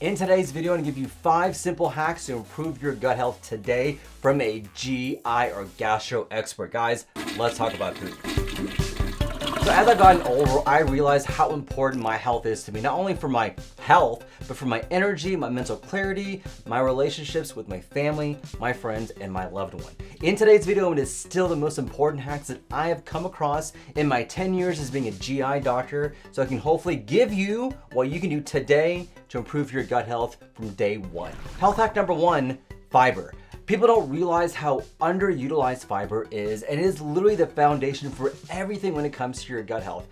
In today's video, I'm gonna give you 5 simple hacks to improve your gut health today from a GI or gastro expert. Guys, let's talk about food. So as I've gotten older, I realize how important my health is to me, not only for my health, but for my energy, my mental clarity, my relationships with my family, my friends, and my loved one. In today's video, I'm gonna distill the most important hacks that I have come across in my 10 years as being a GI doctor, so I can hopefully give you what you can do today to improve your gut health from day one. Health hack number 1, fiber. People don't realize how underutilized fiber is, and it is literally the foundation for everything when it comes to your gut health.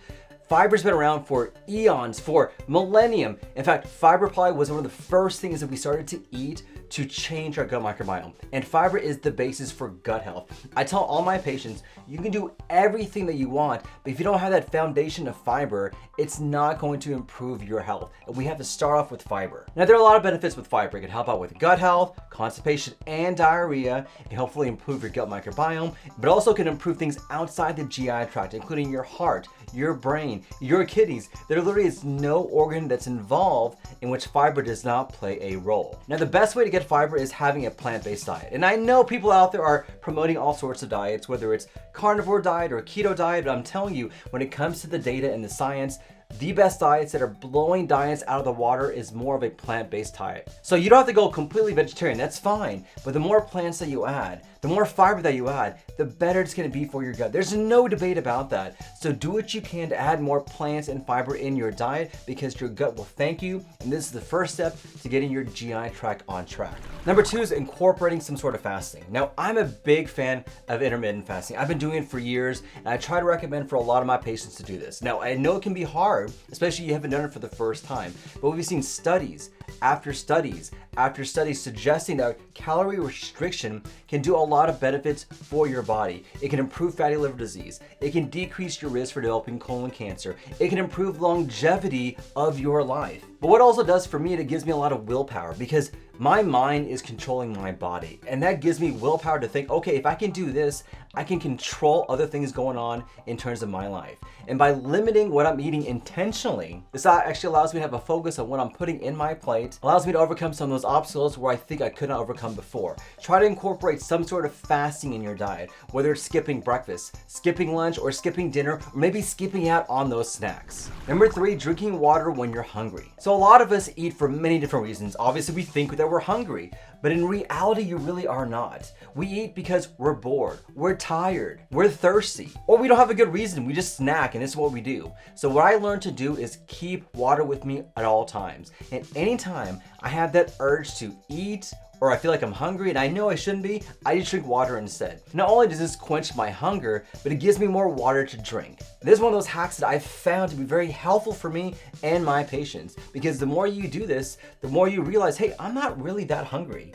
Fiber's been around for eons, for millennium. In fact, fiber probably was one of the first things that we started to eat to change our gut microbiome. And fiber is the basis for gut health. I tell all my patients, you can do everything that you want, but if you don't have that foundation of fiber, it's not going to improve your health. And we have to start off with fiber. Now, there are a lot of benefits with fiber. It can help out with gut health, constipation, and diarrhea. It can hopefully improve your gut microbiome, but also can improve things outside the GI tract, including your heart, your brain, your kidneys. There literally is no organ that's involved in which fiber does not play a role. Now, the best way to get fiber is having a plant-based diet. And I know people out there are promoting all sorts of diets, whether it's carnivore diet or keto diet, but I'm telling you, when it comes to the data and the science, the best diets that are blowing diets out of the water is more of a plant-based diet. So you don't have to go completely vegetarian, that's fine. But the more plants that you add, the more fiber that you add, the better it's gonna be for your gut. There's no debate about that. So do what you can to add more plants and fiber in your diet because your gut will thank you. And this is the first step to getting your GI tract on track. Number 2 is incorporating some sort of fasting. Now, I'm a big fan of intermittent fasting. I've been doing it for years, and I try to recommend for a lot of my patients to do this. Now, I know it can be hard, especially if you haven't done it for the first time, but we've seen studies after studies after studies suggesting that calorie restriction can do a lot of benefits for your body. It can improve fatty liver disease. It can decrease your risk for developing colon cancer. It can improve longevity of your life. But what it also does for me, it gives me a lot of willpower because my mind is controlling my body. And that gives me willpower to think, okay, if I can do this, I can control other things going on in terms of my life. And by limiting what I'm eating intentionally, this actually allows me to have a focus on what I'm putting in my plate, allows me to overcome some of those obstacles where I think I could not overcome before. Try to incorporate some sort of fasting in your diet, whether it's skipping breakfast, skipping lunch, or skipping dinner, or maybe skipping out on those snacks. Number 3, drinking water when you're hungry. So a lot of us eat for many different reasons. Obviously, we think that we're hungry, but in reality, you really are not. We eat because we're bored, we're tired, we're thirsty, or we don't have a good reason. We just snack, and this is what we do. So what I learned to do is keep water with me at all times. And anytime I have that urge to eat, or I feel like I'm hungry and I know I shouldn't be, I just drink water instead. Not only does this quench my hunger, but it gives me more water to drink. This is one of those hacks that I've found to be very helpful for me and my patients, because the more you do this, the more you realize, hey, I'm not really that hungry.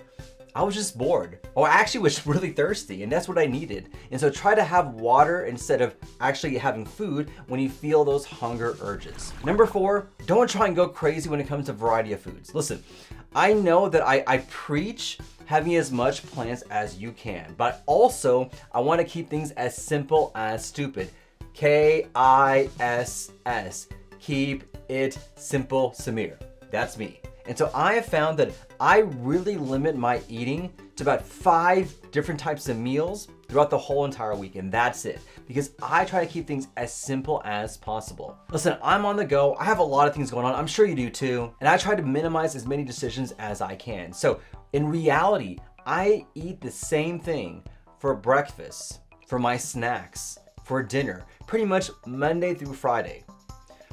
I was just bored, or I actually was really thirsty, and that's what I needed. And so try to have water instead of actually having food when you feel those hunger urges. Number 4, don't try and go crazy when it comes to variety of foods. Listen, I know that I preach having as much plants as you can, but also I want to keep things as simple as stupid. KISS. Keep it simple, Samir. That's me. And so I have found that I really limit my eating to about 5 different types of meals throughout the whole entire week, and that's it, because I try to keep things as simple as possible. Listen, I'm on the go. I have a lot of things going on. I'm sure you do too. And I try to minimize as many decisions as I can. So in reality, I eat the same thing for breakfast, for my snacks, for dinner, pretty much Monday through Friday.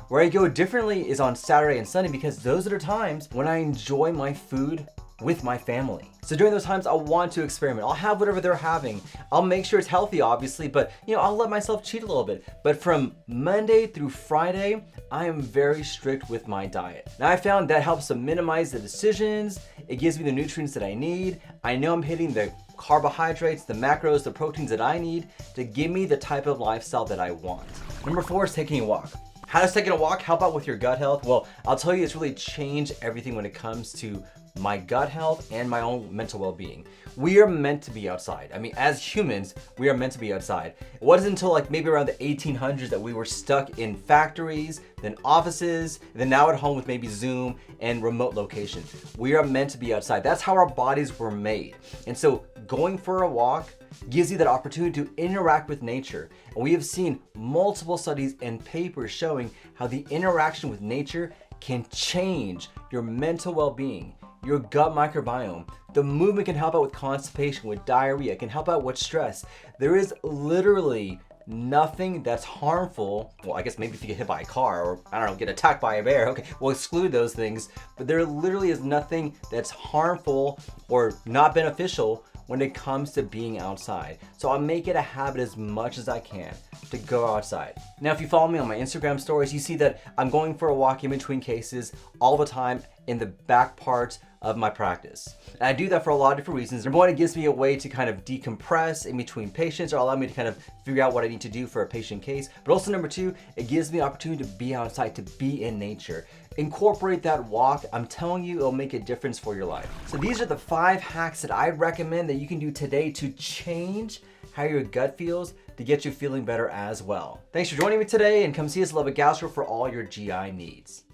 Where I go differently is on Saturday and Sunday, because those are the times when I enjoy my food with my family. So during those times, I want to experiment. I'll have whatever they're having. I'll make sure it's healthy, obviously, but I'll let myself cheat a little bit. But from Monday through Friday, I am very strict with my diet. Now, I found that helps to minimize the decisions. It gives me the nutrients that I need. I know I'm hitting the carbohydrates, the macros, the proteins that I need to give me the type of lifestyle that I want. Number 4 is taking a walk. How does taking a walk help out with your gut health? Well, I'll tell you, it's really changed everything when it comes to my gut health and my own mental well-being. We are meant to be outside. I mean, as humans, we are meant to be outside. It wasn't until like maybe around the 1800s that we were stuck in factories, then offices, then now at home with maybe Zoom and remote locations. We are meant to be outside. That's how our bodies were made. And so going for a walk gives you that opportunity to interact with nature. And we have seen multiple studies and papers showing how the interaction with nature can change your mental well-being, your gut microbiome. The movement can help out with constipation, with diarrhea, it can help out with stress. There is literally nothing that's harmful. Well, I guess maybe if you get hit by a car or, I don't know, get attacked by a bear, okay, we'll exclude those things. But there literally is nothing that's harmful or not beneficial when it comes to being outside. So I'll make it a habit as much as I can to go outside. Now, if you follow me on my Instagram stories, you see that I'm going for a walk in between cases all the time in the back part of my practice. And I do that for a lot of different reasons. Number one, it gives me a way to kind of decompress in between patients or allow me to kind of figure out what I need to do for a patient case. But also number two, it gives me the opportunity to be outside, to be in nature. Incorporate that walk. I'm telling you, it'll make a difference for your life. So these are the 5 hacks that I recommend that you can do today to change how your gut feels, to get you feeling better as well. Thanks for joining me today, and come see us at Lubbock Gastro for all your GI needs.